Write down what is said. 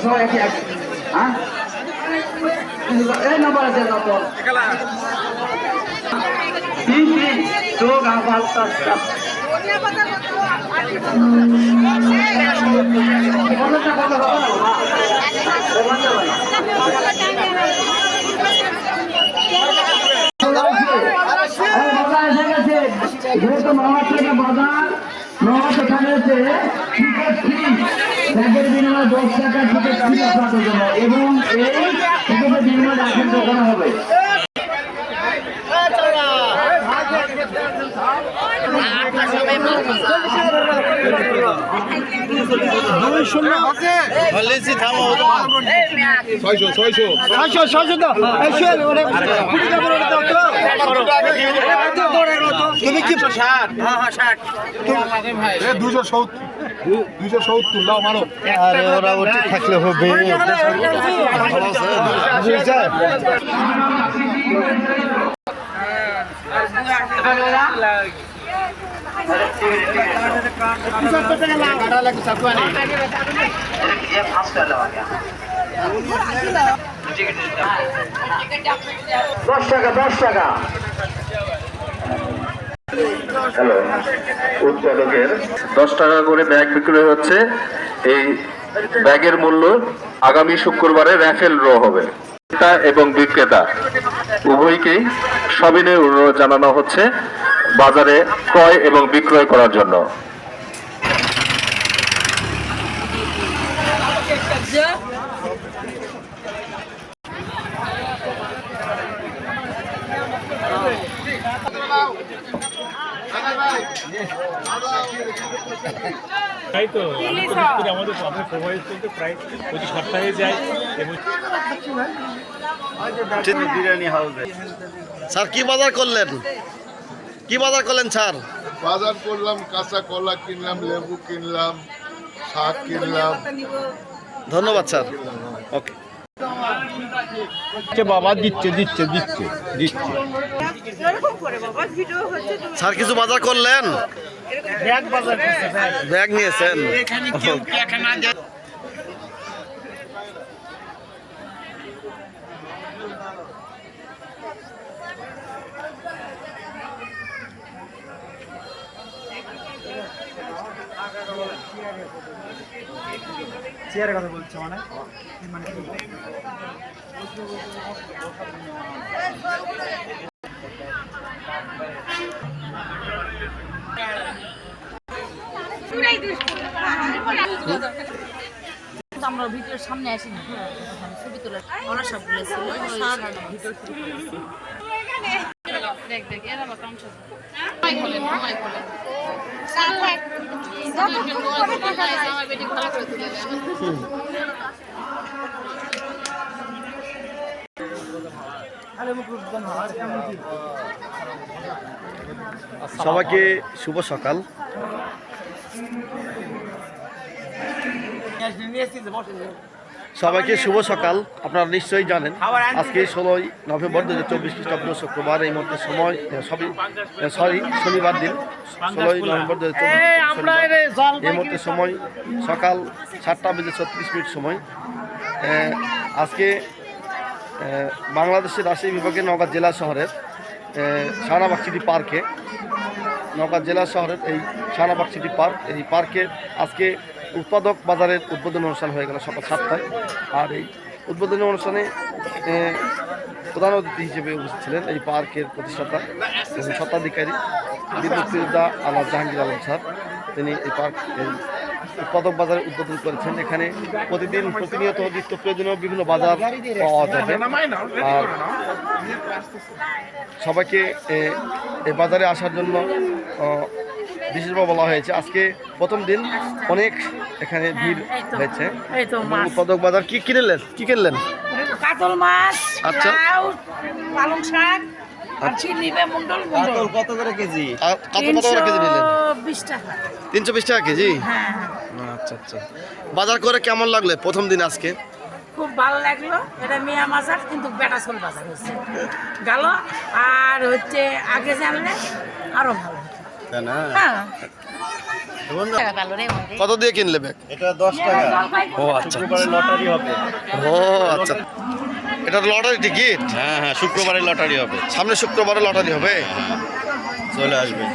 সবাই একই একই হ্যাঁ এই নাম্বার আছে নম্বর তিন তিন যোগ আবার যেহেতু মহারাষ্ট্রের বাজার নবাব এখানে হচ্ছে টিকিট ফ্রি ব্যাগের বিনিময়ে 10 টাকা টিকিট ফ্রি আপনাদের জন্য এবং এই টিকিটের বিনিময়ে এখন দোকানে হবে তুমি কি 270 লাও মারো আরে ওরা ওটি থাকলে হবে দশ টাকা হ্যালো উৎপাদকের 10 টাকা করে ব্যাগ বিক্রি হচ্ছে। এই ব্যাগের মূল্য আগামী শুক্রবারে র্যাফেল ড্র হবে। ক্রেতা এবং বিক্রেতা উভয়কেই সবিনয় অনুরোধ জানানো হচ্ছে বাজারে ক্রয় এবং বিক্রয় করার জন্য। তাই তো আমাদের প্রবাহিত চলতে প্রায় প্রতি সপ্তাহে যায় এবং বিরিয়ানি হাউসে স্যার কি বাজার করলেন স্যার? বাজার করলাম, কাঁচা কলা কিনলাম, লেবু কিনলাম, শাক কিনলাম। ধন্যবাদ স্যার। ওকে বাবা দিচ্ছে স্যার কিছু বাজার করলেন? ব্যাগ নিয়েছেন? চেয়ারের কথা বলছো মানে আমরা ভিডিওর সামনে আসি না ছবি তোলা ওরা সব বলেছিল দেখ দেখ এরা বা কাম সব আমার বেটি ভালো করে তুলে সবাইকে শুভ সকাল। আপনারা নিশ্চয়ই জানেন আজকে 16 নভেম্বর 2024 খ্রিস্টাব্দ শুক্রবার এই মুহূর্তে সময় শনিবার দিন 16 নভেম্বর 2024 এই মুহূর্তে সময় সকাল 7:36 সময়। আজকে বাংলাদেশের রাজশাহী বিভাগের নওগাঁ জেলা শহরের শাহনাবাগ সিটি পার্কে এই শাহনাবাগ সিটি পার্ক এই পার্কে আজকে উৎপাদক বাজারের উদ্বোধন অনুষ্ঠান হয়ে গেল সকাল 7টায়। আর এই উদ্বোধনী অনুষ্ঠানে প্রধান অতিথি হিসেবে উপস্থিত ছিলেন এই পার্কের প্রতিষ্ঠাতা এবং স্বত্বাধিকারী মুক্তিযোদ্ধা আলহাজ জাহাঙ্গীর আলম স্যার। তিনি এই উৎপাদক বাজারে উদ্বোধন করেছেন। এখানে প্রতিনিয়ত নিত্য প্রয়োজনীয় বিভিন্ন বাজার পাওয়া যাবে। আর সবাইকে এই বাজারে আসার জন্য বিশেষভাবে বলা হয়েছে। আজকে প্রথম দিন অনেক এখানে ভিড় হয়েছে। উৎপাদক বাজার কি কিনলেন? কাতল মাছ, আচ্ছা, পালং শাক আর চিনিবে মুন্ডল কত করে কেজি? কত করে কেজি নিলেন? 20 টাকা। 320 টাকা কেজি? হ্যাঁ। আচ্ছা। বাজার করে কেমন লাগলো প্রথম দিন আজকে? খুব ভালো লাগলো। এটা মিয়া বাজার কিন্তু বেটাসল বাজার হচ্ছে গেল আর হচ্ছে আগে জানলে আরো ভালো। হ্যাঁ টাকা ভালো রে মন্দির কত দিয়ে কিনলে ব্যাগ? এটা 10 টাকা। ও আচ্ছা শুক্রবারে লটারি হবে। ও আচ্ছা, এটা লটারি টিকিট? হ্যাঁ হ্যাঁ, শুক্রবারে লটারি হবে। সামনে শুক্রবারে লটারি হবে। চলে আসবে।